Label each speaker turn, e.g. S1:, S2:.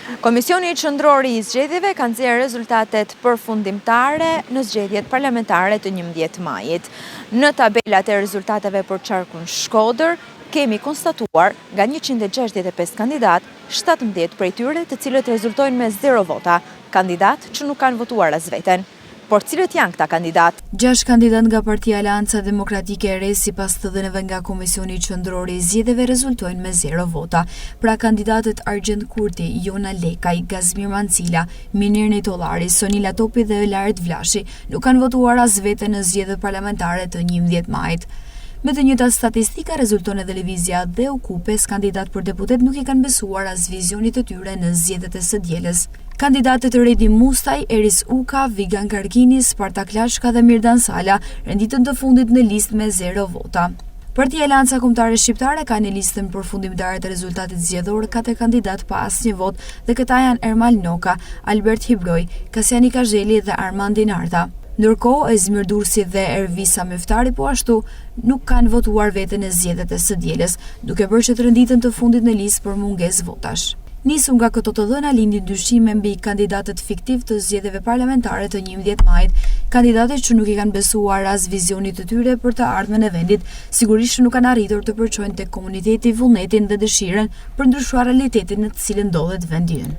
S1: Komisioni Qendror i Zgjedhjeve ka nxjerrë rezultatet përfundimtare në zgjedhjet parlamentare të 11 majit. Në tabelat e rezultateve për qarkun Shkodër, kemi konstatuar nga 165 kandidat, 17 prej tyre të cilët rezultojnë me 0 vota, kandidat që nuk kanë votuar as veten. Por cilët janë këta kandidat?
S2: 6 kandidat nga Partia Aleanca Demokratike e Re sipas të dhënave nga Komisioni Qendror i Zgjedhjeve rezultojnë me 0 vota. Pra kandidatët Argjend Kurti, Jona Lekaj, Gazmir Mancila, Minir Nitollari, Sonila Topi dhe Elaret Vlashi nuk kanë votuar as veten në zgjedhjet parlamentare të 11 majit. Me të njëjta statistika rezulton edhe lëvizja dhe u 5 kandidat për deputet nuk i kanë besuar as vizionit të tyre në zgjedhjet e së dielës. Kandidatët Redi Mustaj, Eris Uka, Vigan Karkini, Spartak Lashka dhe Mirdan Sala renditën të fundit në listë me 0 vota. Partia Aleanca Kombëtare Shqiptare ka në listën përfundimtare të rezultatit zgjedhor 4 kandidat pa asnjë vot dhe këta janë Ermal Noka, Albert Hibroj, Kasiani Kazheli dhe Armand Dinarta. Ndërkohë, Ezmir Dursi dhe Ervisa Meftari po ashtu nuk kanë votuar veten në zgjedhjet e së dielës, duke bërë që të renditen të fundit në listë për mungesë votash. Nisur nga këto të dhëna lindi dyshime mbi kandidatët fiktiv të zgjedhjeve parlamentare të 11 majit, kandidatët që nuk i kanë besuar as vizionit të tyre për të ardhmen e vendit, sigurisht nuk kanë arritur të përçojnë tek komuniteti vullnetin dhe dëshirën për ndryshuar realitetin në të cilën ndodhet vendi ynë.